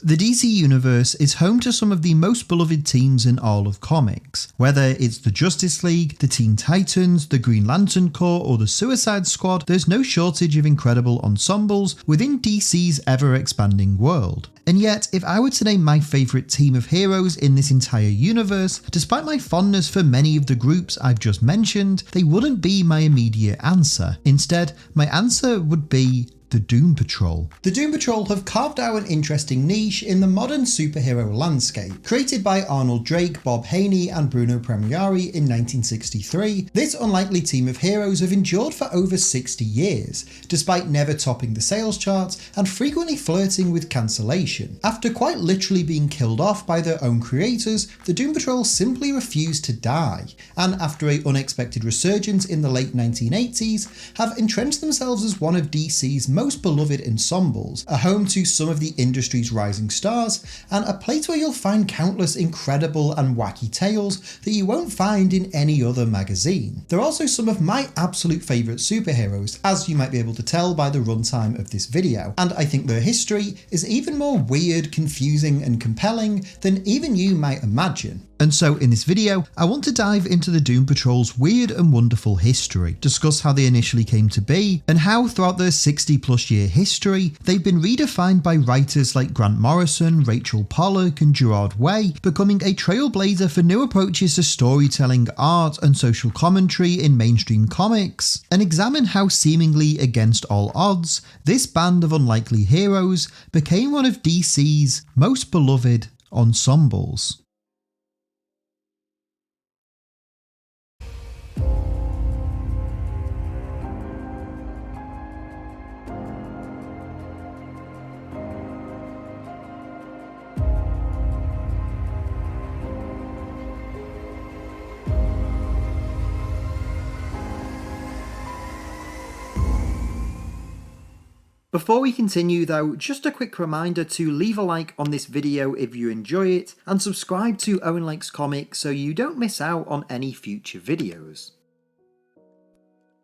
The DC Universe is home to some of the most beloved teams in all of comics. Whether it's the Justice League, the Teen Titans, the Green Lantern Corps, or the Suicide Squad, there's no shortage of incredible ensembles within DC's ever-expanding world. And yet, if I were to name my favourite team of heroes in this entire universe, despite my fondness for many of the groups I've just mentioned, they wouldn't be my immediate answer. Instead, my answer would be the Doom Patrol. The Doom Patrol have carved out an interesting niche in the modern superhero landscape. Created by Arnold Drake, Bob Haney and Bruno Premieri in 1963, this unlikely team of heroes have endured for over 60 years, despite never topping the sales charts and frequently flirting with cancellation. After quite literally being killed off by their own creators, the Doom Patrol simply refused to die, and after an unexpected resurgence in the late 1980s, have entrenched themselves as one of DC's most beloved ensembles, a home to some of the industry's rising stars, and a place where you'll find countless incredible and wacky tales that you won't find in any other magazine. They're also some of my absolute favourite superheroes, as you might be able to tell by the runtime of this video, and I think their history is even more weird, confusing and compelling than even you might imagine. And so in this video, I want to dive into the Doom Patrol's weird and wonderful history, discuss how they initially came to be, and how throughout their 60+ year history, they've been redefined by writers like Grant Morrison, Rachel Pollack and Gerard Way, becoming a trailblazer for new approaches to storytelling, art and social commentary in mainstream comics, and examine how seemingly against all odds, this band of unlikely heroes became one of DC's most beloved ensembles. Before we continue though, just a quick reminder to leave a like on this video if you enjoy it, and subscribe to Owen Likes Comics so you don't miss out on any future videos.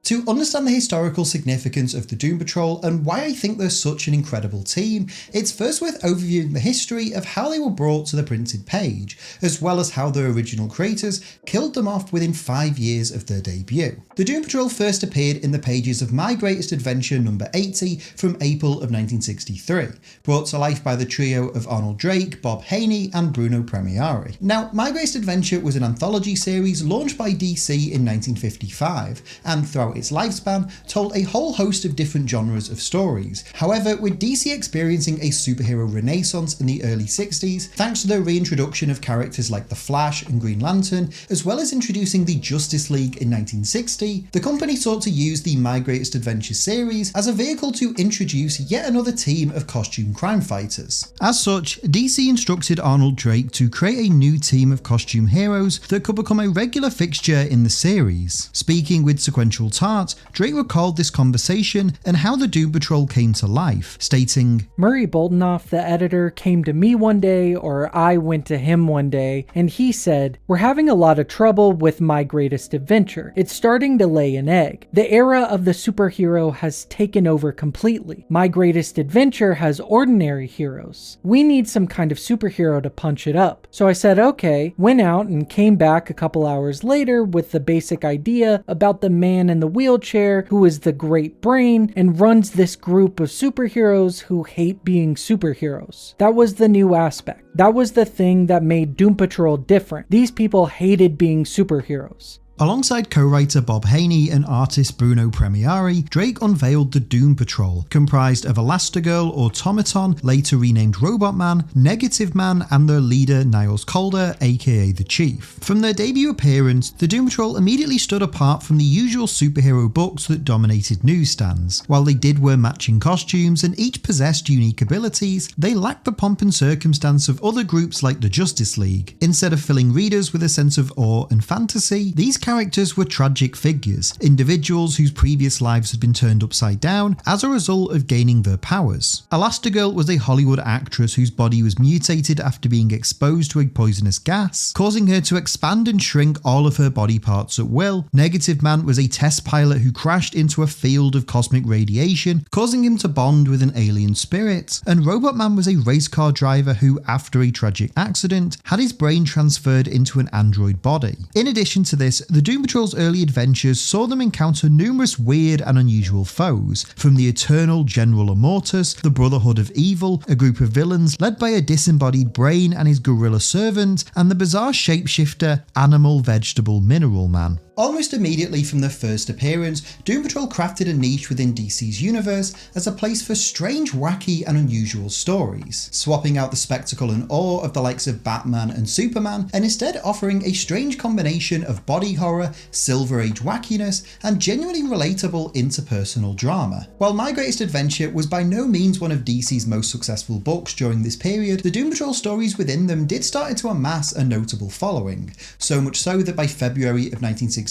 To understand the historical significance of the Doom Patrol and why I think they're such an incredible team, it's first worth overviewing the history of how they were brought to the printed page, as well as how their original creators killed them off within 5 years of their debut. The Doom Patrol first appeared in the pages of My Greatest Adventure number 80 from April of 1963, brought to life by the trio of Arnold Drake, Bob Haney and Bruno Premieri. Now, My Greatest Adventure was an anthology series launched by DC in 1955, and throughout its lifespan told a whole host of different genres of stories. However, with DC experiencing a superhero renaissance in the early 60s, thanks to the reintroduction of characters like the Flash and Green Lantern, as well as introducing the Justice League in 1960, the company sought to use the My Greatest Adventure series as a vehicle to introduce yet another team of costume crime fighters. As such, DC instructed Arnold Drake to create a new team of costume heroes that could become a regular fixture in the series. Speaking with sequential Tart, Drake recalled this conversation and how the Doom Patrol came to life, stating, Murray Boltinoff, the editor, came to me one day, or I went to him one day, and he said, "We're having a lot of trouble with My Greatest Adventure. It's starting to lay an egg. The era of the superhero has taken over completely. My Greatest Adventure has ordinary heroes. We need some kind of superhero to punch it up." So I said okay, went out and came back a couple hours later with the basic idea about the man in the wheelchair who is the great brain and runs this group of superheroes who hate being superheroes. That was the new aspect. That was the thing that made Doom Patrol different. These people hated being superheroes. Alongside co-writer Bob Haney and artist Bruno Premieri, Drake unveiled the Doom Patrol, comprised of Elastigirl, Automaton, later renamed Robot Man, Negative Man, and their leader Niles Calder, aka the Chief. From their debut appearance, the Doom Patrol immediately stood apart from the usual superhero books that dominated newsstands. While they did wear matching costumes and each possessed unique abilities, they lacked the pomp and circumstance of other groups like the Justice League. Instead of filling readers with a sense of awe and fantasy, these characters were tragic figures, individuals whose previous lives had been turned upside down as a result of gaining their powers. Elastigirl was a Hollywood actress whose body was mutated after being exposed to a poisonous gas, causing her to expand and shrink all of her body parts at will. Negative Man was a test pilot who crashed into a field of cosmic radiation, causing him to bond with an alien spirit, and Robot Man was a race car driver who, after a tragic accident, had his brain transferred into an android body. In addition to this, the Doom Patrol's early adventures saw them encounter numerous weird and unusual foes, from the Eternal General Immortus, the Brotherhood of Evil, a group of villains led by a disembodied brain and his gorilla servant, and the bizarre shapeshifter Animal Vegetable Mineral Man. Almost immediately from their first appearance, Doom Patrol crafted a niche within DC's universe as a place for strange, wacky and unusual stories, swapping out the spectacle and awe of the likes of Batman and Superman, and instead offering a strange combination of body horror, Silver Age wackiness, and genuinely relatable interpersonal drama. While My Greatest Adventure was by no means one of DC's most successful books during this period, the Doom Patrol stories within them did start to amass a notable following, so much so that by February of 1964,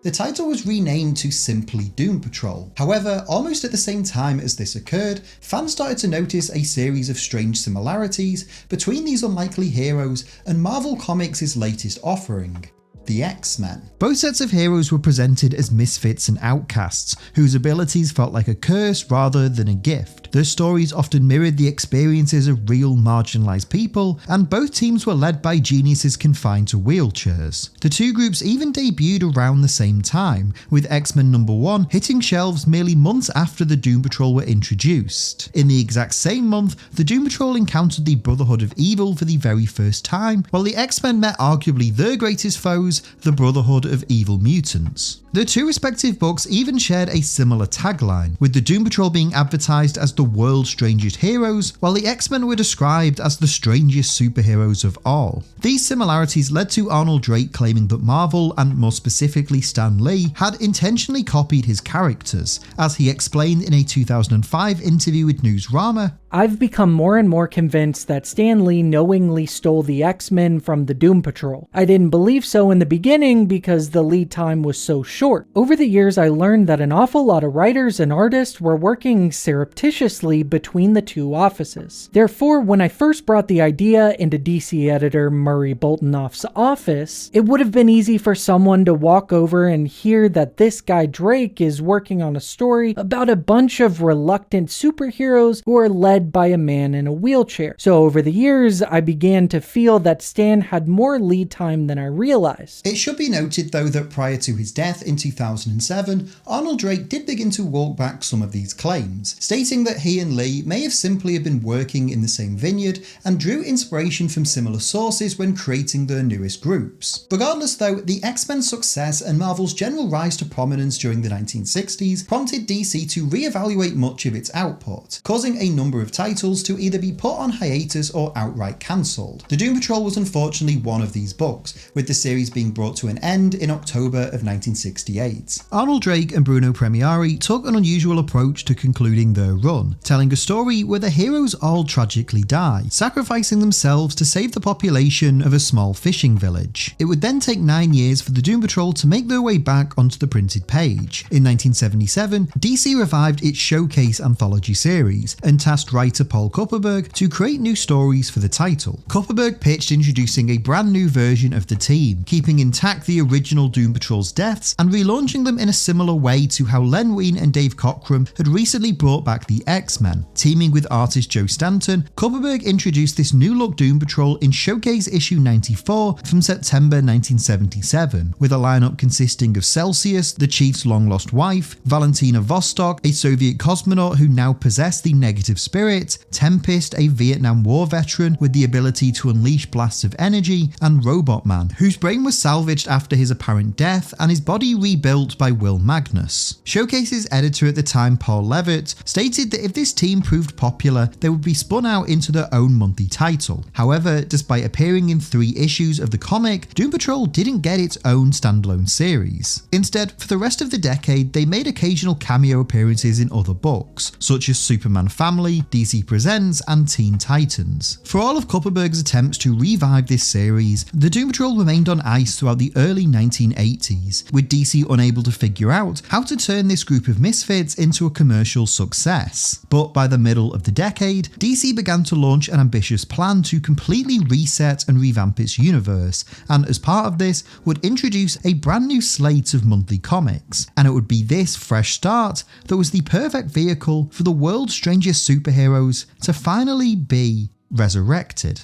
the title was renamed to simply Doom Patrol. However, almost at the same time as this occurred, fans started to notice a series of strange similarities between these unlikely heroes and Marvel Comics' latest offering, the X-Men. Both sets of heroes were presented as misfits and outcasts, whose abilities felt like a curse rather than a gift. Their stories often mirrored the experiences of real marginalised people, and both teams were led by geniuses confined to wheelchairs. The two groups even debuted around the same time, with X-Men #1 hitting shelves merely months after the Doom Patrol were introduced. In the exact same month, the Doom Patrol encountered the Brotherhood of Evil for the very first time, while the X-Men met arguably their greatest foes, the Brotherhood of Evil Mutants. The two respective books even shared a similar tagline, with the Doom Patrol being advertised as the world's strangest heroes, while the X-Men were described as the strangest superheroes of all. These similarities led to Arnold Drake claiming that Marvel, and more specifically Stan Lee, had intentionally copied his characters. As he explained in a 2005 interview with Newsrama, "I've become more and more convinced that Stan Lee knowingly stole the X-Men from the Doom Patrol. I didn't believe so in the beginning because the lead time was so short. Over the years, I learned that an awful lot of writers and artists were working surreptitiously between the two offices. Therefore, when I first brought the idea into DC editor Murray Boltinoff's office, it would have been easy for someone to walk over and hear that this guy Drake is working on a story about a bunch of reluctant superheroes who are led by a man in a wheelchair. So over the years, I began to feel that Stan had more lead time than I realized." It should be noted though that prior to his death in 2007, Arnold Drake did begin to walk back some of these claims, stating that he and Lee may have simply been working in the same vineyard and drew inspiration from similar sources when creating their newest groups. Regardless though, the X-Men's success and Marvel's general rise to prominence during the 1960s prompted DC to re-evaluate much of its output, causing a number of titles to either be put on hiatus or outright cancelled. The Doom Patrol was unfortunately one of these books, with the series being brought to an end in October of 1968. Arnold Drake and Bruno Premieri took an unusual approach to concluding their run, telling a story where the heroes all tragically die, sacrificing themselves to save the population of a small fishing village. It would then take 9 years for the Doom Patrol to make their way back onto the printed page. In 1977, DC revived its Showcase anthology series and tasked writer Paul Kupperberg to create new stories for the title. Kupperberg pitched introducing a brand new version of the team, keeping intact the original Doom Patrol's deaths and relaunching them in a similar way to how Len Wein and Dave Cockrum had recently brought back the X-Men. Teaming with artist Joe Stanton, Kupperberg introduced this new look Doom Patrol in Showcase issue 94 from September 1977, with a lineup consisting of Celsius, the Chief's long-lost wife, Valentina Vostok, a Soviet cosmonaut who now possessed the negative spirit, Tempest, a Vietnam War veteran with the ability to unleash blasts of energy, and Robot Man, whose brain was salvaged after his apparent death and his body rebuilt by Will Magnus. Showcase's editor at the time, Paul Levitt, stated that if this team proved popular, they would be spun out into their own monthly title. However, despite appearing in 3 issues of the comic, Doom Patrol didn't get its own standalone series. Instead, for the rest of the decade, they made occasional cameo appearances in other books, such as Superman Family, DC Presents, and Teen Titans. For all of Kupperberg's attempts to revive this series, the Doom Patrol remained on ice throughout the early 1980s, with DC unable to figure out how to turn this group of misfits into a commercial success. But by the middle of the decade, DC began to launch an ambitious plan to completely reset and revamp its universe, and as part of this would introduce a brand new slate of monthly comics. And it would be this fresh start that was the perfect vehicle for the world's strangest superheroes to finally be resurrected.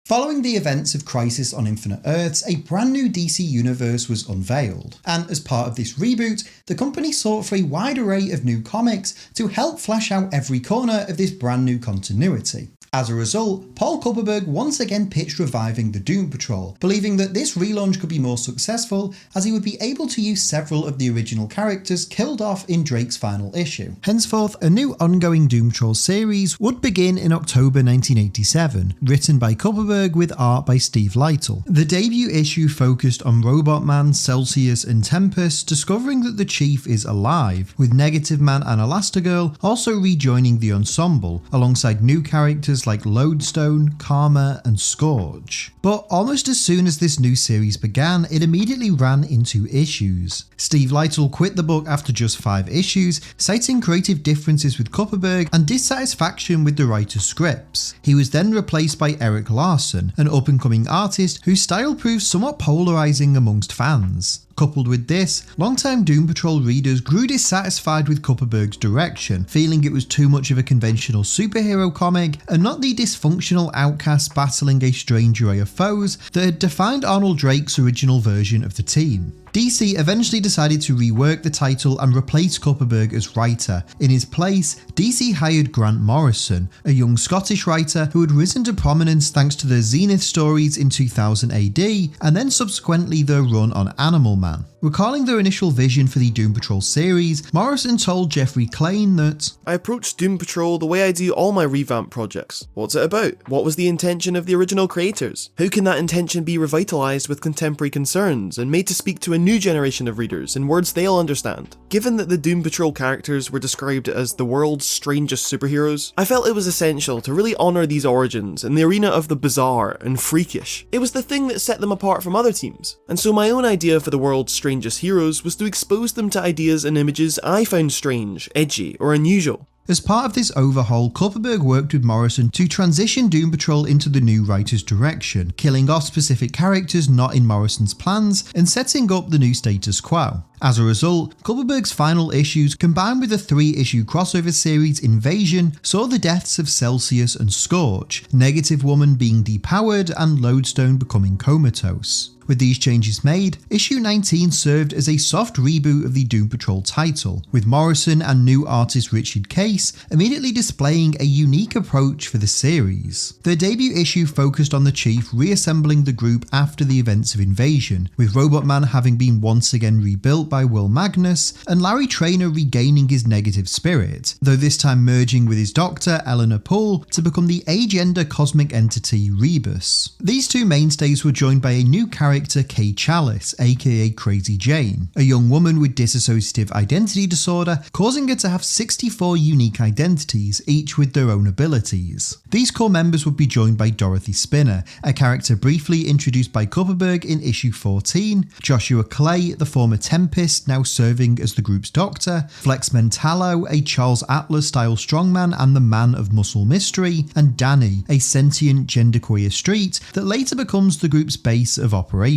Following the events of Crisis on Infinite Earths, a brand new DC universe was unveiled, and as part of this reboot, the company sought for a wide array of new comics to help flesh out every corner of this brand new continuity. As a result, Paul Kupperberg once again pitched reviving the Doom Patrol, believing that this relaunch could be more successful as he would be able to use several of the original characters killed off in Drake's final issue. Henceforth, a new ongoing Doom Patrol series would begin in October 1987, written by Kupperberg with art by Steve Lightle. The debut issue focused on Robot Man, Celsius and Tempest discovering that the Chief is alive, with Negative Man and Elastigirl also rejoining the ensemble, alongside new characters like Lodestone, Karma and Scourge. But almost as soon as this new series began, it immediately ran into issues. Steve Lightle quit the book after just 5 issues, citing creative differences with Kupperberg and dissatisfaction with the writer's scripts. He was then replaced by Eric Larson, an up-and-coming artist whose style proved somewhat polarising amongst fans. Coupled with this, longtime Doom Patrol readers grew dissatisfied with Kupperberg's direction, feeling it was too much of a conventional superhero comic and not the dysfunctional outcast battling a strange array of foes that had defined Arnold Drake's original version of the team. DC eventually decided to rework the title and replace Kupperberg as writer. In his place, DC hired Grant Morrison, a young Scottish writer who had risen to prominence thanks to their Zenith stories in 2000 AD and then subsequently their run on Animal Man. Recalling their initial vision for the Doom Patrol series, Morrison told Jeffrey Klein that, "I approached Doom Patrol the way I do all my revamp projects. What's it about? What was the intention of the original creators? How can that intention be revitalised with contemporary concerns and made to speak to a new generation of readers in words they'll understand? Given that the Doom Patrol characters were described as the world's strangest superheroes, I felt it was essential to really honour these origins in the arena of the bizarre and freakish. It was the thing that set them apart from other teams. And so my own idea for the world's strangest heroes was to expose them to ideas and images I found strange, edgy, or unusual." As part of this overhaul, Kupperberg worked with Morrison to transition Doom Patrol into the new writer's direction, killing off specific characters not in Morrison's plans and setting up the new status quo. As a result, Kupperberg's final issues, combined with the 3-issue crossover series Invasion, saw the deaths of Celsius and Scourge, Negative Woman being depowered and Lodestone becoming comatose. With these changes made, issue 19 served as a soft reboot of the Doom Patrol title, with Morrison and new artist Richard Case immediately displaying a unique approach for the series. Their debut issue focused on the Chief reassembling the group after the events of Invasion, with Robot Man having been once again rebuilt by Will Magnus, and Larry Traynor regaining his negative spirit, though this time merging with his doctor Eleanor Poole to become the agender cosmic entity Rebus. These two mainstays were joined by a new character, Kay Chalice, aka Crazy Jane, a young woman with dissociative identity disorder, causing her to have 64 unique identities, each with their own abilities. These core members would be joined by Dorothy Spinner, a character briefly introduced by Kupperberg in issue 14, Joshua Clay, the former Tempest, now serving as the group's doctor, Flex Mentallo, a Charles Atlas-style strongman and the man of muscle mystery, and Danny, a sentient genderqueer street that later becomes the group's base of operations.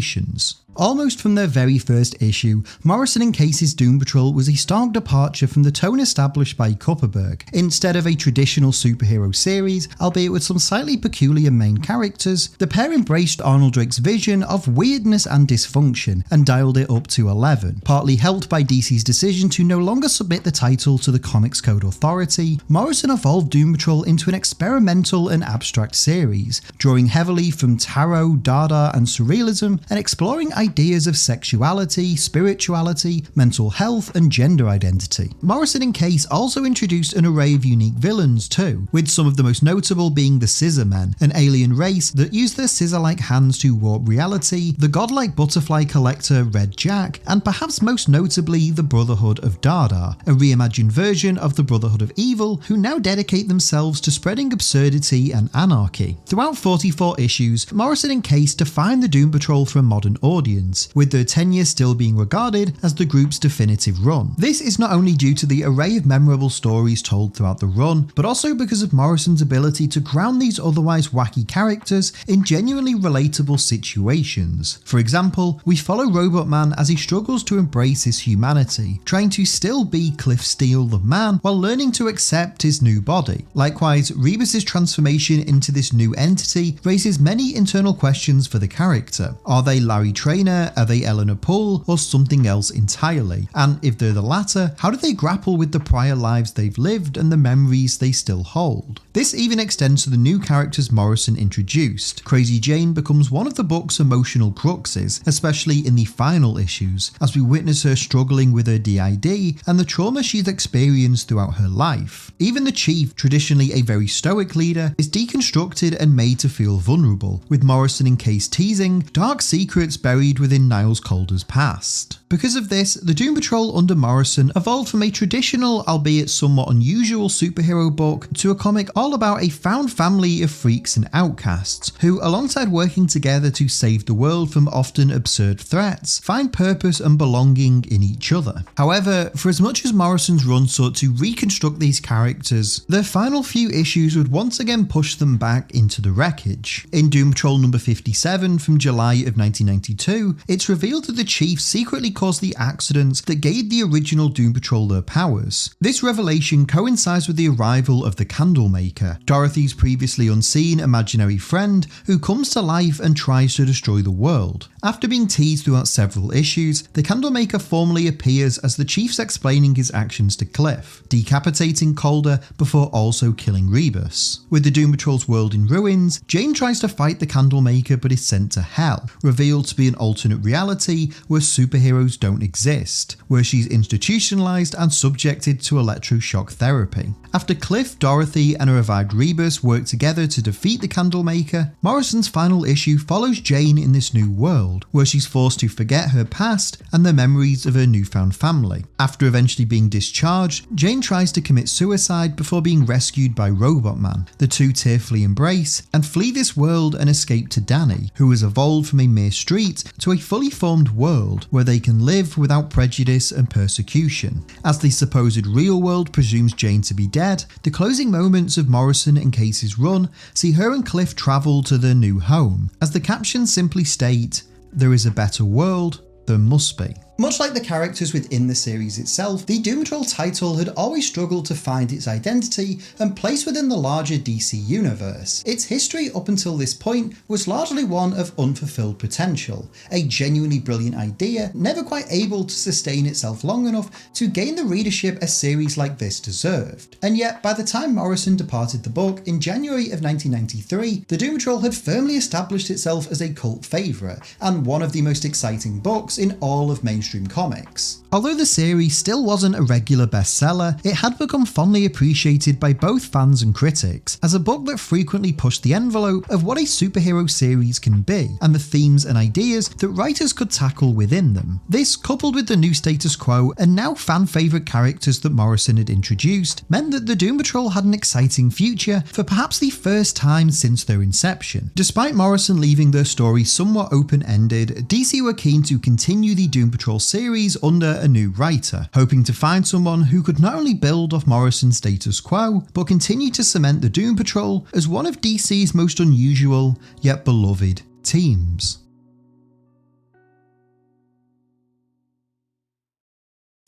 Almost from their very first issue, Morrison and Case's Doom Patrol was a stark departure from the tone established by Kupperberg. Instead of a traditional superhero series, albeit with some slightly peculiar main characters, the pair embraced Arnold Drake's vision of weirdness and dysfunction and dialed it up to 11. Partly helped by DC's decision to no longer submit the title to the Comics Code Authority, Morrison evolved Doom Patrol into an experimental and abstract series, drawing heavily from tarot, dada and surrealism and exploring ideas of sexuality, spirituality, mental health, and gender identity. Morrison and Case also introduced an array of unique villains too, with some of the most notable being the Scissor Men, an alien race that use their scissor-like hands to warp reality, the godlike butterfly collector Red Jack, and perhaps most notably the Brotherhood of Dada, a reimagined version of the Brotherhood of Evil who now dedicate themselves to spreading absurdity and anarchy. Throughout 44 issues, Morrison and Case defined the Doom Patrol for a modern audience, with their tenure still being regarded as the group's definitive run. This is not only due to the array of memorable stories told throughout the run, but also because of Morrison's ability to ground these otherwise wacky characters in genuinely relatable situations. For example, we follow Robot Man as he struggles to embrace his humanity, trying to still be Cliff Steele the Man while learning to accept his new body. Likewise, Rebus's transformation into this new entity raises many internal questions for the character. Are they Larry Traynor, are they Eleanor Poole, or something else entirely? And if they're the latter, how do they grapple with the prior lives they've lived and the memories they still hold? This even extends to the new characters Morrison introduced. Crazy Jane becomes one of the book's emotional cruxes, especially in the final issues, as we witness her struggling with her DID and the trauma she's experienced throughout her life. Even the Chief, traditionally a very stoic leader, is deconstructed and made to feel vulnerable, with Morrison and Case teasing dark secrets buried within Niles Calder's past. Because of this, the Doom Patrol under Morrison evolved from a traditional, albeit somewhat unusual superhero book to a comic all about a found family of freaks and outcasts, who, alongside working together to save the world from often absurd threats, find purpose and belonging in each other. However, for as much as Morrison's run sought to reconstruct these characters, their final few issues would once again push them back into the wreckage. In Doom Patrol number 57 from July of 1992, it's revealed that the Chief secretly caused the accidents that gave the original Doom Patrol their powers. This revelation coincides with the arrival of the Candlemaker, Dorothy's previously unseen imaginary friend who comes to life and tries to destroy the world. After being teased throughout several issues, the Candlemaker formally appears as the Chief's explaining his actions to Cliff, decapitating Calder before also killing Rebus. With the Doom Patrol's world in ruins, Jane tries to fight the Candlemaker but is sent to Hell, revealed to be an alternate reality where superheroes don't exist, where she's institutionalized and subjected to electroshock therapy. After Cliff, Dorothy, and a revived Rebus work together to defeat the Candlemaker, Morrison's final issue follows Jane in this new world, where she's forced to forget her past and the memories of her newfound family. After eventually being discharged, Jane tries to commit suicide before being rescued by Robot Man. The two tearfully embrace and flee this world and escape to Danny, who has evolved from a mere street to a fully formed world where they can live without prejudice and persecution. As the supposed real world presumes Jane to be dead, the closing moments of Morrison and Case's run see her and Cliff travel to their new home. As the captions simply state, "There is a better world, there must be." Much like the characters within the series itself, the Doom Patrol title had always struggled to find its identity and place within the larger DC universe. Its history up until this point was largely one of unfulfilled potential, a genuinely brilliant idea never quite able to sustain itself long enough to gain the readership a series like this deserved. And yet, by the time Morrison departed the book in January of 1993, the Doom Patrol had firmly established itself as a cult favourite and one of the most exciting books in all of mainstream comics. Although the series still wasn't a regular bestseller, it had become fondly appreciated by both fans and critics as a book that frequently pushed the envelope of what a superhero series can be and the themes and ideas that writers could tackle within them. This, coupled with the new status quo and now fan favourite characters that Morrison had introduced, meant that the Doom Patrol had an exciting future for perhaps the first time since their inception. Despite Morrison leaving their story somewhat open-ended, DC were keen to continue the Doom Patrol series under a new writer, hoping to find someone who could not only build off Morrison's status quo, but continue to cement the Doom Patrol as one of DC's most unusual, yet beloved, teams.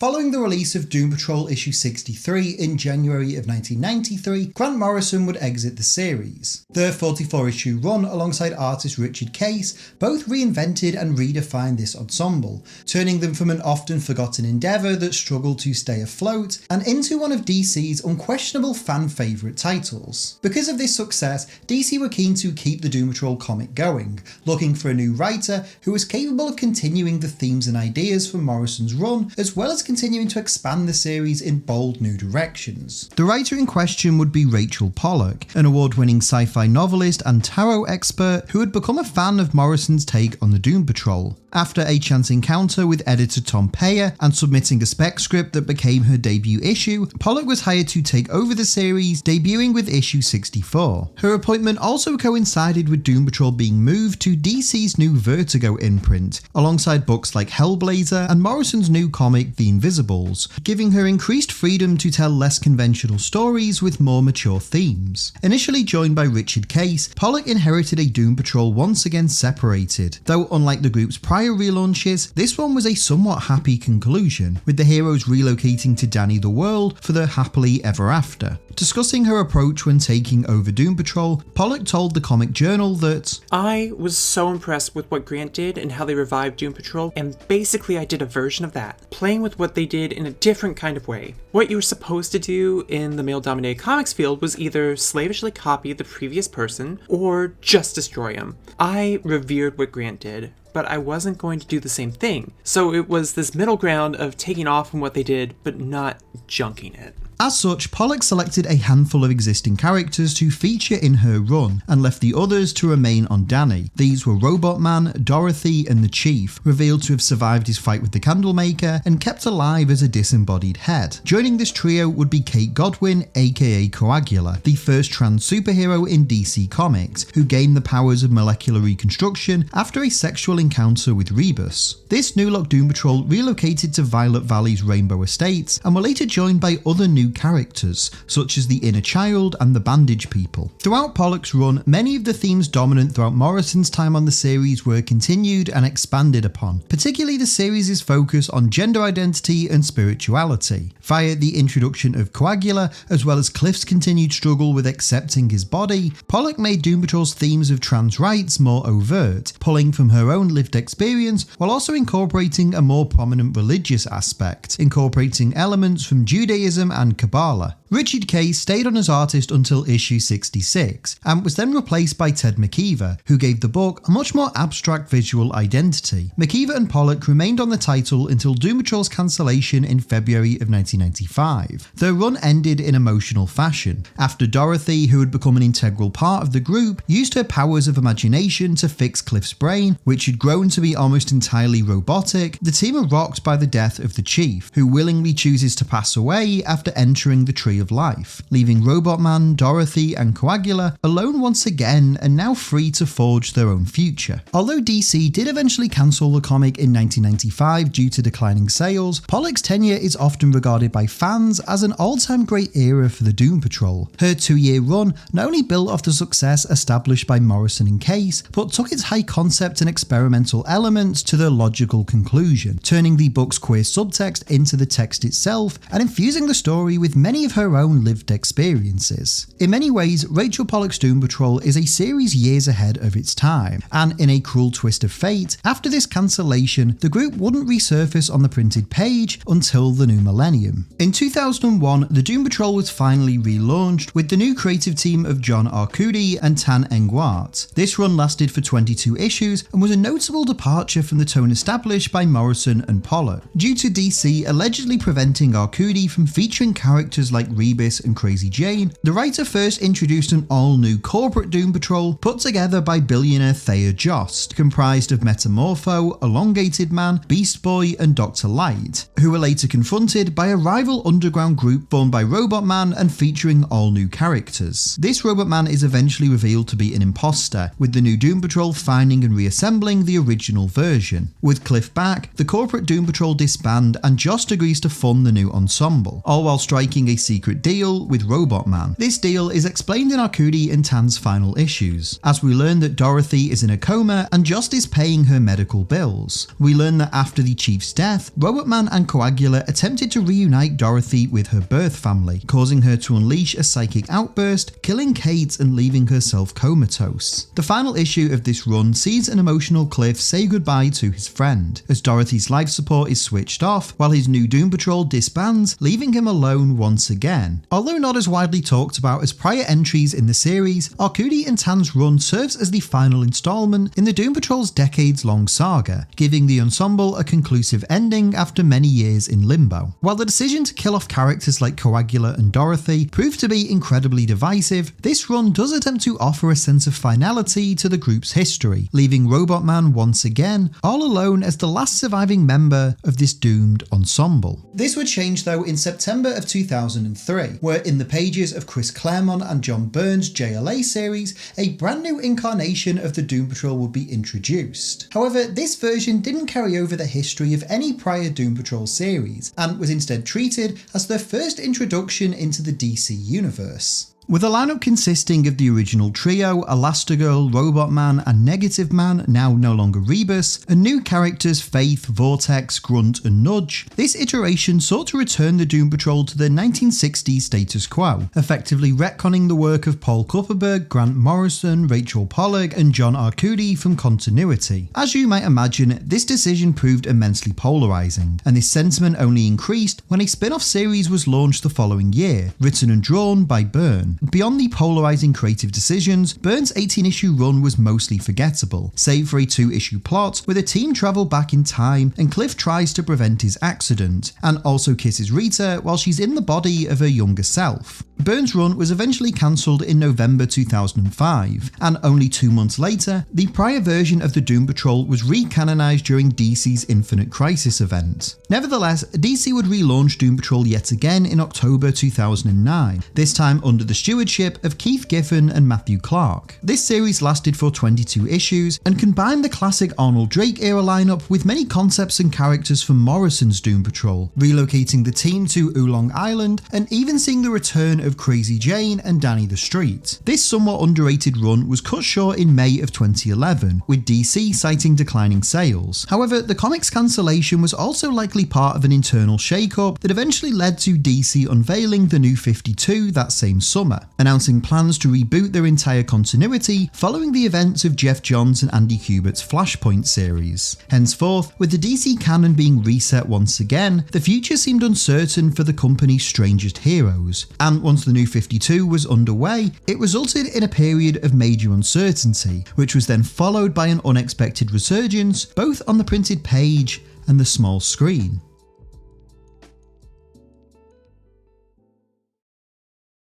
Following the release of Doom Patrol issue 63 in January of 1993, Grant Morrison would exit the series. The 44-issue run alongside artist Richard Case both reinvented and redefined this ensemble, turning them from an often forgotten endeavour that struggled to stay afloat and into one of DC's unquestionable fan favourite titles. Because of this success, DC were keen to keep the Doom Patrol comic going, looking for a new writer who was capable of continuing the themes and ideas from Morrison's run, as well as continuing to expand the series in bold new directions. The writer in question would be Rachel Pollack, an award-winning sci-fi novelist and tarot expert who had become a fan of Morrison's take on the Doom Patrol. After a chance encounter with editor Tom Payer and submitting a spec script that became her debut issue, Pollack was hired to take over the series, debuting with issue 64. Her appointment also coincided with Doom Patrol being moved to DC's new Vertigo imprint, alongside books like Hellblazer and Morrison's new comic The Invisibles, giving her increased freedom to tell less conventional stories with more mature themes. Initially joined by Richard Case, Pollack inherited a Doom Patrol once again separated, though unlike the group's prior relaunches, this one was a somewhat happy conclusion, with the heroes relocating to Danny the World for their happily ever after. Discussing her approach when taking over Doom Patrol, Pollack told the Comic Journal that, "I was so impressed with what Grant did and how they revived Doom Patrol, and basically I did a version of that, playing with what they did in a different kind of way. What you were supposed to do in the male-dominated comics field was either slavishly copy the previous person or just destroy him. I revered what Grant did, but I wasn't going to do the same thing. So it was this middle ground of taking off from what they did, but not junking it." As such, Pollack selected a handful of existing characters to feature in her run, and left the others to remain on Danny. These were Robot Man, Dorothy, and the Chief, revealed to have survived his fight with the Candlemaker and kept alive as a disembodied head. Joining this trio would be Kate Godwin, aka Coagula, the first trans superhero in DC Comics, who gained the powers of molecular reconstruction after a sexual encounter with Rebus. This New Look Doom Patrol relocated to Violet Valley's Rainbow Estates, and were later joined by other new characters, such as the Inner Child and the Bandage People. Throughout Pollack's run, many of the themes dominant throughout Morrison's time on the series were continued and expanded upon, particularly the series' focus on gender identity and spirituality. Via the introduction of Coagula, as well as Cliff's continued struggle with accepting his body, Pollack made Doom Patrol's themes of trans rights more overt, pulling from her own lived experience while also incorporating a more prominent religious aspect, incorporating elements from Judaism and Kabbalah. Richard Case stayed on as artist until issue 66, and was then replaced by Ted McKeever, who gave the book a much more abstract visual identity. McKeever and Pollack remained on the title until Doom Patrol's cancellation in February of 1995. Their run ended in emotional fashion, after Dorothy, who had become an integral part of the group, used her powers of imagination to fix Cliff's brain, which had grown to be almost entirely robotic. The team are rocked by the death of the Chief, who willingly chooses to pass away after entering the Tree of Life, leaving Robot Man, Dorothy, and Coagula alone once again, and now free to forge their own future. Although DC did eventually cancel the comic in 1995 due to declining sales, Pollack's tenure is often regarded by fans as an all-time great era for the Doom Patrol. Her 2-year run not only built off the success established by Morrison and Case, but took its high concept and experimental elements to their logical conclusion, turning the book's queer subtext into the text itself, and infusing the story with many of her own lived experiences. In many ways, Rachel Pollack's Doom Patrol is a series years ahead of its time, and in a cruel twist of fate, after this cancellation, the group wouldn't resurface on the printed page until the new millennium. In 2001, the Doom Patrol was finally relaunched with the new creative team of John Arcudi and Tan Nguart. This run lasted for 22 issues and was a notable departure from the tone established by Morrison and Pollack, due to DC allegedly preventing Arcudi from featuring characters like Rebus and Crazy Jane. The writer first introduced an all-new corporate Doom Patrol put together by billionaire Thayer Jost, comprised of Metamorpho, Elongated Man, Beast Boy, and Dr. Light, who were later confronted by a rival underground group formed by Robot Man and featuring all new characters. This Robot Man is eventually revealed to be an imposter, with the new Doom Patrol finding and reassembling the original version. With Cliff back, the corporate Doom Patrol disband and Jost agrees to fund the new ensemble, all while striking a secret secret deal with Robot Man. This deal is explained in Arcudi and Tan's final issues, as we learn that Dorothy is in a coma and Just is paying her medical bills. We learn that after the Chief's death, Robot Man and Coagula attempted to reunite Dorothy with her birth family, causing her to unleash a psychic outburst, killing Kate and leaving herself comatose. The final issue of this run sees an emotional Cliff say goodbye to his friend, as Dorothy's life support is switched off while his new Doom Patrol disbands, leaving him alone once again. Although not as widely talked about as prior entries in the series, Arcudi and Tan's run serves as the final installment in the Doom Patrol's decades-long saga, giving the ensemble a conclusive ending after many years in limbo. While the decision to kill off characters like Coagula and Dorothy proved to be incredibly divisive, this run does attempt to offer a sense of finality to the group's history, leaving Robot Man once again all alone as the last surviving member of this doomed ensemble. This would change though in September of 2003, where in the pages of Chris Claremont and John Byrne's JLA series, a brand new incarnation of the Doom Patrol would be introduced. However, this version didn't carry over the history of any prior Doom Patrol series, and was instead treated as their first introduction into the DC universe. With a lineup consisting of the original trio, Elastigirl, Robot Man and Negative Man, now no longer Rebus, and new characters Faith, Vortex, Grunt and Nudge, this iteration sought to return the Doom Patrol to their 1960s status quo, effectively retconning the work of Paul Kupperberg, Grant Morrison, Rachel Pollack and John Arcudi from continuity. As you might imagine, this decision proved immensely polarising, and this sentiment only increased when a spin-off series was launched the following year, written and drawn by Byrne. Beyond the polarising creative decisions, Byrne's 18-issue run was mostly forgettable, save for a 2-issue plot where the team travel back in time and Cliff tries to prevent his accident, and also kisses Rita while she's in the body of her younger self. Byrne's run was eventually cancelled in November 2005, and only 2 months later, the prior version of the Doom Patrol was recanonised during DC's Infinite Crisis event. Nevertheless, DC would relaunch Doom Patrol yet again in October 2009, this time under the stewardship of Keith Giffen and Matthew Clark. This series lasted for 22 issues and combined the classic Arnold Drake era lineup with many concepts and characters from Morrison's Doom Patrol, relocating the team to Oolong Island and even seeing the return of Crazy Jane and Danny the Street. This somewhat underrated run was cut short in May of 2011, with DC citing declining sales. However, the comic's cancellation was also likely part of an internal shake-up that eventually led to DC unveiling the New 52 that same summer, announcing plans to reboot their entire continuity following the events of Jeff Johns and Andy Kubert's Flashpoint series. Henceforth, with the DC canon being reset once again, the future seemed uncertain for the company's strangest heroes, and once the New 52 was underway, it resulted in a period of major uncertainty, which was then followed by an unexpected resurgence both on the printed page and the small screen.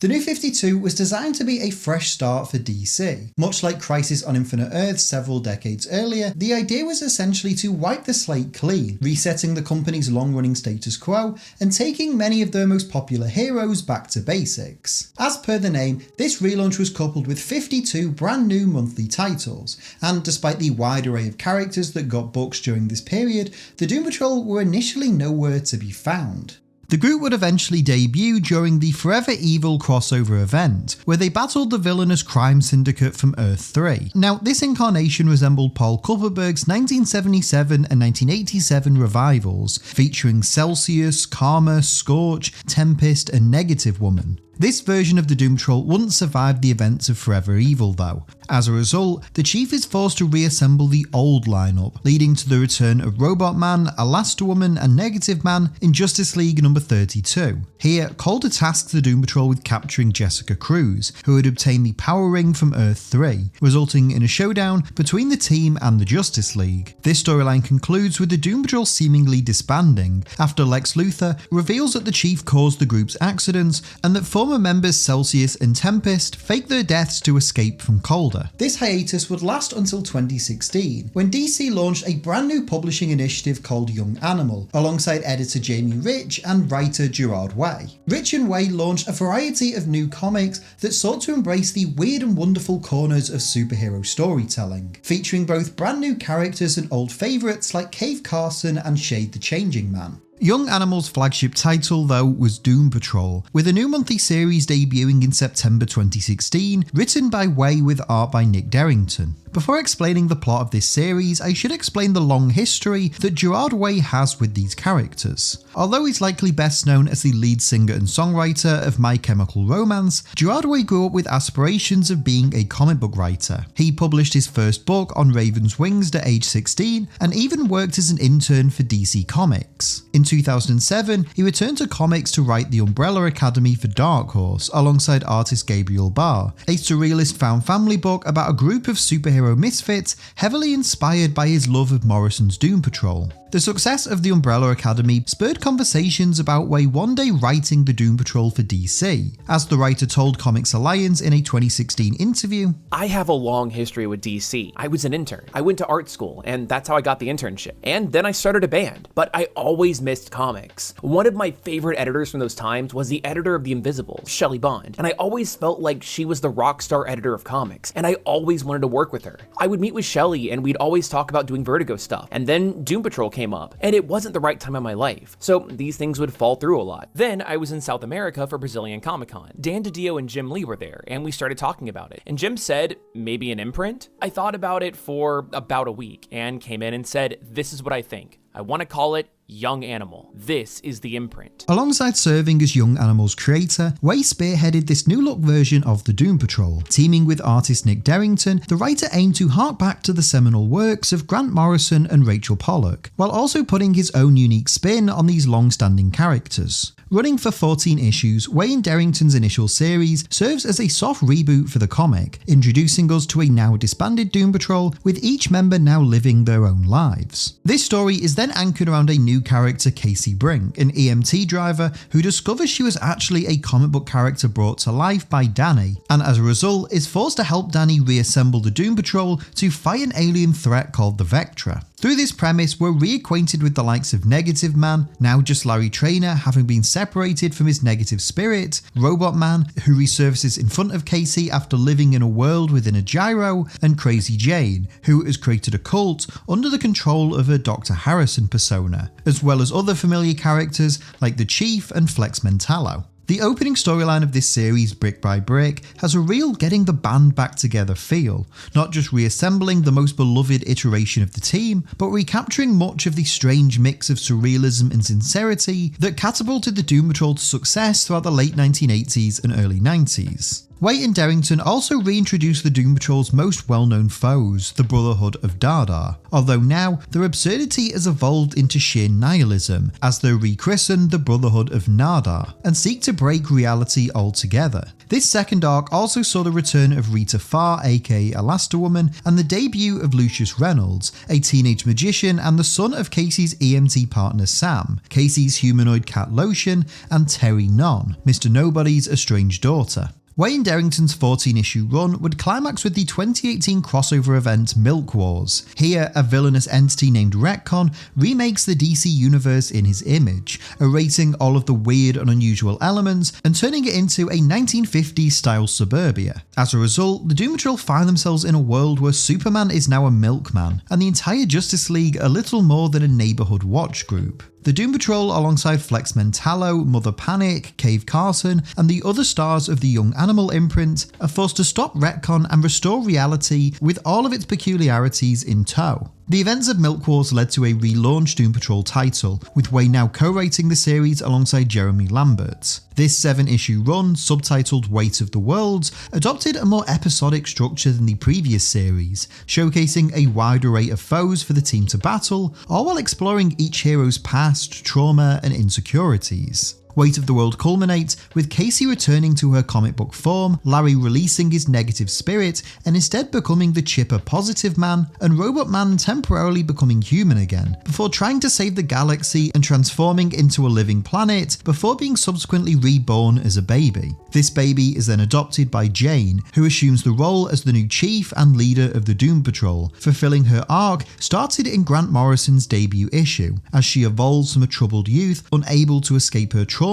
The New 52 was designed to be a fresh start for DC. Much like Crisis on Infinite Earths several decades earlier, the idea was essentially to wipe the slate clean, resetting the company's long-running status quo and taking many of their most popular heroes back to basics. As per the name, this relaunch was coupled with 52 brand new monthly titles, and despite the wide array of characters that got books during this period, the Doom Patrol were initially nowhere to be found. The group would eventually debut during the Forever Evil crossover event, where they battled the villainous crime syndicate from Earth 3. Now, this incarnation resembled Paul Kupperberg's 1977 and 1987 revivals, featuring Celsius, Karma, Scorch, Tempest, and Negative Woman. This version of the Doom Patrol wouldn't survive the events of Forever Evil though. As a result, the Chief is forced to reassemble the old lineup, leading to the return of Robot Man, Elastigirl and Negative Man in Justice League number 32. Here, Calder tasks the Doom Patrol with capturing Jessica Cruz, who had obtained the Power Ring from Earth 3, resulting in a showdown between the team and the Justice League. This storyline concludes with the Doom Patrol seemingly disbanding, after Lex Luthor reveals that the Chief caused the group's accidents and that former members Celsius and Tempest faked their deaths to escape from Calder. This hiatus would last until 2016, when DC launched a brand new publishing initiative called Young Animal, alongside editor Jamie Rich and writer Gerard Way. Rich and Way launched a variety of new comics that sought to embrace the weird and wonderful corners of superhero storytelling, featuring both brand new characters and old favourites like Cave Carson and Shade the Changing Man. Young Animal's flagship title, though, was Doom Patrol, with a new monthly series debuting in September 2016, written by Way with art by Nick Derrington. Before explaining the plot of this series, I should explain the long history that Gerard Way has with these characters. Although he's likely best known as the lead singer and songwriter of My Chemical Romance, Gerard Way grew up with aspirations of being a comic book writer. He published his first book on Raven's Wings at age 16, and even worked as an intern for DC Comics. In 2007, he returned to comics to write The Umbrella Academy for Dark Horse alongside artist Gabriel Barr, a surrealist found family book about a group of superhero misfits heavily inspired by his love of Morrison's Doom Patrol. The success of The Umbrella Academy spurred conversations about Way one day writing the Doom Patrol for DC. As the writer told Comics Alliance in a 2016 interview, "I have a long history with DC. I was an intern. I went to art school, and that's how I got the internship. And then I started a band, but I always missed comics. One of my favorite editors from those times was the editor of The Invisibles, Shelley Bond, and I always felt like she was the rock star editor of comics, and I always wanted to work with her. I would meet with Shelley, and we'd always talk about doing Vertigo stuff, and then Doom Patrol came up, and it wasn't the right time in my life, so these things would fall through a lot. Then I was in South America for Brazilian Comic Con. Dan DiDio and Jim Lee were there, and we started talking about it, and Jim said, maybe an imprint? I thought about it for about a week, and came in and said, this is what I think. I want to call it Young Animal. This is the imprint." Alongside serving as Young Animal's creator, Way spearheaded this new look version of the Doom Patrol. Teaming with artist Nick Derrington, the writer aimed to hark back to the seminal works of Grant Morrison and Rachel Pollack, while also putting his own unique spin on these long-standing characters. Running for 14 issues, Way and Derrington's initial series serves as a soft reboot for the comic, introducing us to a now disbanded Doom Patrol, with each member now living their own lives. This story is then anchored around a new character, Casey Brink, an EMT driver who discovers she was actually a comic book character brought to life by Danny, and as a result is forced to help Danny reassemble the Doom Patrol to fight an alien threat called the Vectra. Through this premise, we're reacquainted with the likes of Negative Man, now just Larry Trainer having been separated from his negative spirit, Robot Man, who resurfaces in front of Casey after living in a world within a gyro, and Crazy Jane, who has created a cult under the control of her Dr. Harrison persona, as well as other familiar characters like the Chief and Flex Mentallo. The opening storyline of this series, Brick by Brick, has a real getting the band back together feel, not just reassembling the most beloved iteration of the team, but recapturing much of the strange mix of surrealism and sincerity that catapulted the Doom Patrol to success throughout the late 1980s and early 90s. Way and Derrington also reintroduced the Doom Patrol's most well-known foes, the Brotherhood of Dardar, although now their absurdity has evolved into sheer nihilism as they're rechristened the Brotherhood of Nardar and seek to break reality altogether. This second arc also saw the return of Rita Farr, aka Elasti-Woman, and the debut of Lucius Reynolds, a teenage magician and the son of Casey's EMT partner Sam, Casey's humanoid cat Lotion, and Terry Nunn, Mr. Nobody's estranged daughter. Way and Derrington's 14-issue run would climax with the 2018 crossover event Milk Wars. Here, a villainous entity named Retcon remakes the DC universe in his image, erasing all of the weird and unusual elements and turning it into a 1950s-style suburbia. As a result, the Doom Patrol find themselves in a world where Superman is now a milkman, and the entire Justice League a little more than a neighborhood watch group. The Doom Patrol, alongside Flex Mentallo, Mother Panic, Cave Carson, and the other stars of the Young Animal imprint, are forced to stop retcon and restore reality with all of its peculiarities in tow. The events of Milk Wars led to a relaunched Doom Patrol title, with Way now co-writing the series alongside Jeremy Lambert. This 7-issue run, subtitled Weight of the Worlds, adopted a more episodic structure than the previous series, showcasing a wide array of foes for the team to battle, all while exploring each hero's past, trauma, and insecurities. Weight of the World culminates with Casey returning to her comic book form, Larry releasing his negative spirit and instead becoming the chipper Positive Man, and Robot Man temporarily becoming human again, before trying to save the galaxy and transforming into a living planet before being subsequently reborn as a baby. This baby is then adopted by Jane, who assumes the role as the new chief and leader of the Doom Patrol, fulfilling her arc started in Grant Morrison's debut issue, as she evolves from a troubled youth unable to escape her trauma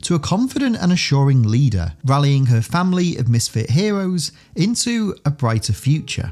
to a confident and assuring leader, rallying her family of misfit heroes into a brighter future.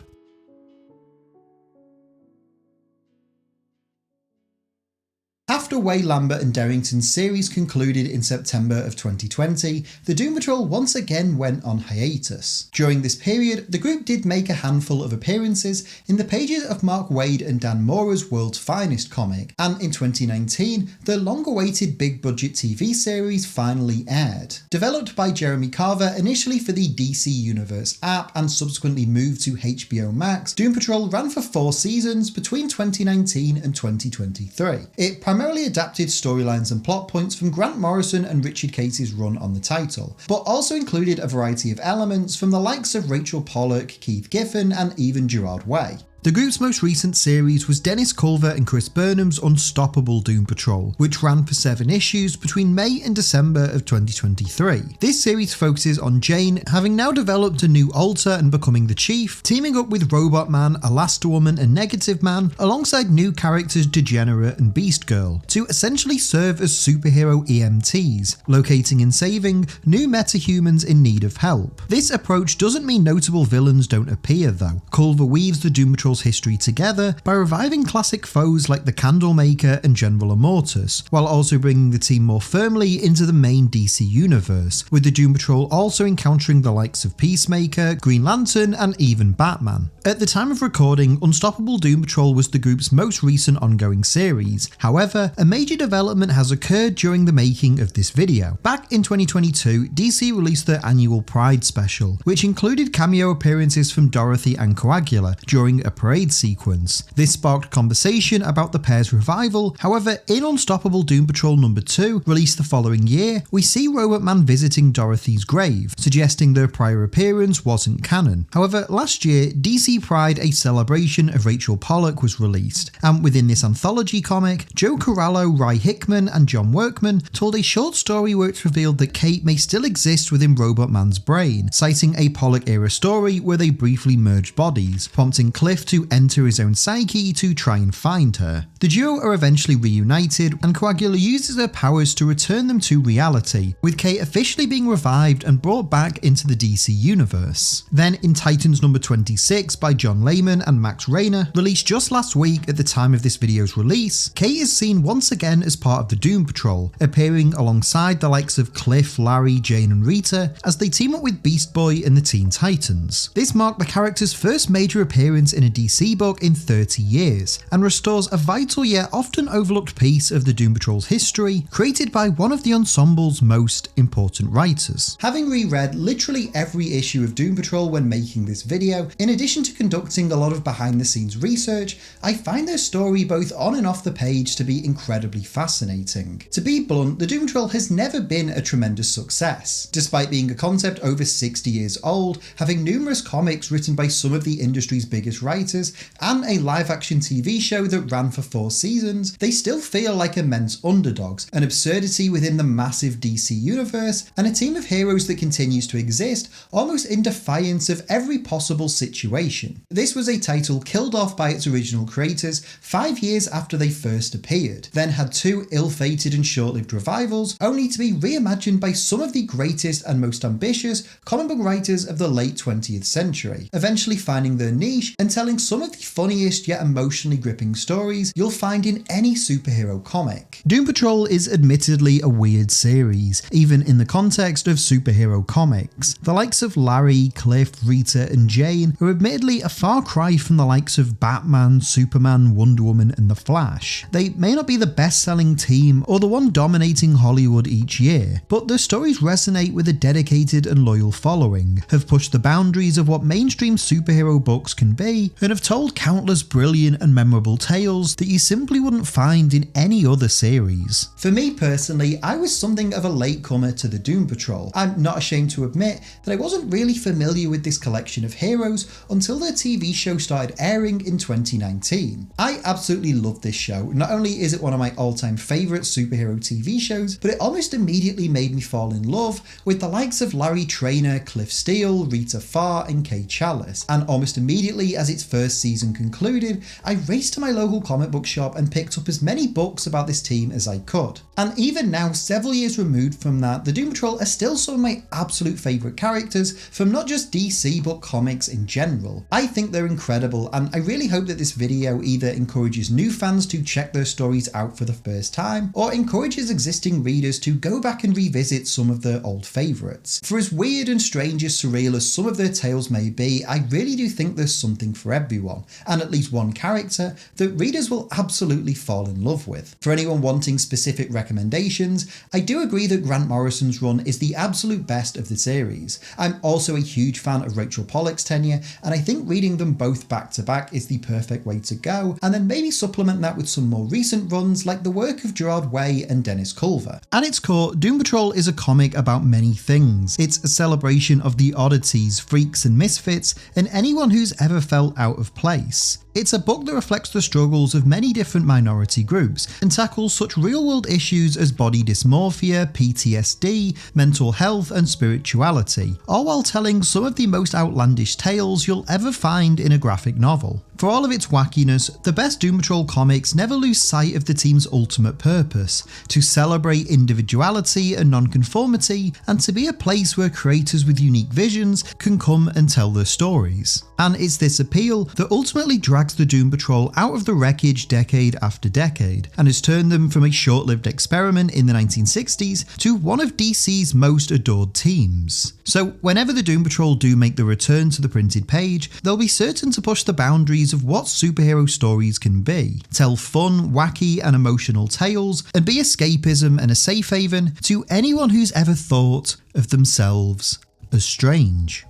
After Way, Lambert and Derrington's series concluded in September of 2020, the Doom Patrol once again went on hiatus. During this period, the group did make a handful of appearances in the pages of Mark Waid and Dan Mora's World's Finest comic, and in 2019, the long-awaited big-budget TV series finally aired. Developed by Jeremy Carver initially for the DC Universe app and subsequently moved to HBO Max, Doom Patrol ran for 4 seasons between 2019 and 2023. It primarily adapted storylines and plot points from Grant Morrison and Richard Case's run on the title, but also included a variety of elements from the likes of Rachel Pollack, Keith Giffen, and even Gerard Way. The group's most recent series was Dennis Culver and Chris Burnham's Unstoppable Doom Patrol, which ran for 7 issues between May and December of 2023. This series focuses on Jane having now developed a new alter and becoming the Chief, teaming up with Robot Man, Elastigirl and Negative Man, alongside new characters Degenerate and Beast Girl, to essentially serve as superhero EMTs, locating and saving new metahumans in need of help. This approach doesn't mean notable villains don't appear though. Culver weaves the Doom Patrol history together by reviving classic foes like the Candlemaker and General Immortus, while also bringing the team more firmly into the main DC universe, with the Doom Patrol also encountering the likes of Peacemaker, Green Lantern, and even Batman. At the time of recording, Unstoppable Doom Patrol was the group's most recent ongoing series. However, a major development has occurred during the making of this video. Back in 2022, DC released their annual Pride special, which included cameo appearances from Dorothy and Coagula during a parade sequence. This sparked conversation about the pair's revival. However, in Unstoppable Doom Patrol number 2, released the following year, we see Robot Man visiting Dorothy's grave, suggesting their prior appearance wasn't canon. However, last year, DC Pride, a celebration of Rachel Pollack, was released, and within this anthology comic, Joe Corallo, Ry Hickman, and John Workman told a short story where it's revealed that Kate may still exist within Robot Man's brain, citing a Pollack-era story where they briefly merged bodies, prompting Cliff to enter his own psyche to try and find her. The duo are eventually reunited, and Coagula uses her powers to return them to reality, with Kate officially being revived and brought back into the DC universe. Then in Titans number 26 by John Layman and Max Rayner, released just last week at the time of this video's release, Kate is seen once again as part of the Doom Patrol, appearing alongside the likes of Cliff, Larry, Jane and Rita as they team up with Beast Boy and the Teen Titans. This marked the character's first major appearance in a DC book in 30 years, and restores a vital yet often overlooked piece of the Doom Patrol's history, created by one of the ensemble's most important writers. Having reread literally every issue of Doom Patrol when making this video, in addition to conducting a lot of behind the scenes research, I find their story both on and off the page to be incredibly fascinating. To be blunt, the Doom Patrol has never been a tremendous success. Despite being a concept over 60 years old, having numerous comics written by some of the industry's biggest writers, and a live-action TV show that ran for 4 seasons, they still feel like immense underdogs, an absurdity within the massive DC universe, and a team of heroes that continues to exist almost in defiance of every possible situation. This was a title killed off by its original creators 5 years after they first appeared, then had 2 ill-fated and short-lived revivals, only to be reimagined by some of the greatest and most ambitious comic book writers of the late 20th century, eventually finding their niche and telling some of the funniest yet emotionally gripping stories you'll find in any superhero comic. Doom Patrol is admittedly a weird series, even in the context of superhero comics. The likes of Larry, Cliff, Rita and Jane are admittedly a far cry from the likes of Batman, Superman, Wonder Woman and The Flash. They may not be the best-selling team or the one dominating Hollywood each year, but their stories resonate with a dedicated and loyal following, have pushed the boundaries of what mainstream superhero books can be, and have told countless brilliant and memorable tales that you simply wouldn't find in any other series. For me personally, I was something of a latecomer to the Doom Patrol. I'm not ashamed to admit that I wasn't really familiar with this collection of heroes until their TV show started airing in 2019. I absolutely love this show. Not only is it one of my all-time favourite superhero TV shows, but it almost immediately made me fall in love with the likes of Larry Traynor, Cliff Steele, Rita Farr and Kay Chalice, and almost immediately as its first season concluded, I raced to my local comic book shop and picked up as many books about this team as I could. And even now, several years removed from that, the Doom Patrol are still some of my absolute favourite characters from not just DC but comics in general. I think they're incredible, and I really hope that this video either encourages new fans to check their stories out for the first time, or encourages existing readers to go back and revisit some of their old favourites. For as weird and strange as surreal as some of their tales may be, I really do think there's something for everyone, and at least one character that readers will absolutely fall in love with. For anyone wanting specific recommendations, I do agree that Grant Morrison's run is the absolute best of the series. I'm also a huge fan of Rachel Pollack's tenure, and I think reading them both back to back is the perfect way to go, and then maybe supplement that with some more recent runs like the work of Gerard Way and Dennis Culver. At its core, Doom Patrol is a comic about many things. It's a celebration of the oddities, freaks and misfits, and anyone who's ever felt out of place. It's a book that reflects the struggles of many different minority groups and tackles such real-world issues as body dysmorphia, PTSD, mental health and spirituality, all while telling some of the most outlandish tales you'll ever find in a graphic novel. For all of its wackiness, the best Doom Patrol comics never lose sight of the team's ultimate purpose: to celebrate individuality and non-conformity, and to be a place where creators with unique visions can come and tell their stories. And it's this appeal that ultimately drags the Doom Patrol out of the wreckage decade after decade, and has turned them from a short-lived experiment in the 1960s to one of DC's most adored teams. So whenever the Doom Patrol do make the return to the printed page, they'll be certain to push the boundaries of what superhero stories can be, tell fun, wacky and emotional tales, and be escapism and a safe haven to anyone who's ever thought of themselves as strange.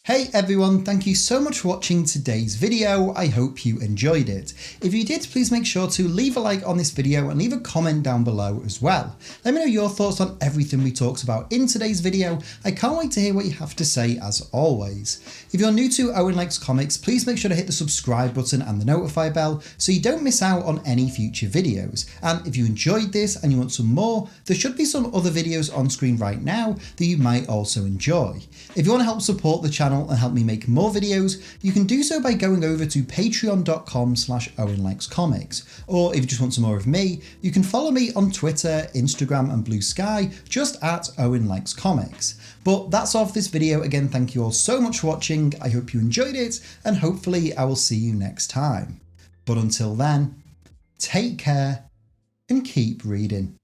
Hey everyone, thank you so much for watching today's video. I hope you enjoyed it. If you did, please make sure to leave a like on this video and leave a comment down below as well. Let me know your thoughts on everything we talked about in today's video. I can't wait to hear what you have to say as always. If you're new to Owen Likes Comics, please make sure to hit the subscribe button and the notify bell so you don't miss out on any future videos. And if you enjoyed this and you want some more, there should be some other videos on screen right now that you might also enjoy. If you want to help support the channel and help me make more videos, you can do so by going over to patreon.com/OwenLikesComics. Or if you just want some more of me, you can follow me on Twitter, Instagram and Blue Sky, just at Owen Likes Comics. But that's all for this video. Again, thank you all so much for watching. I hope you enjoyed it, and hopefully I will see you next time. But until then, take care and keep reading.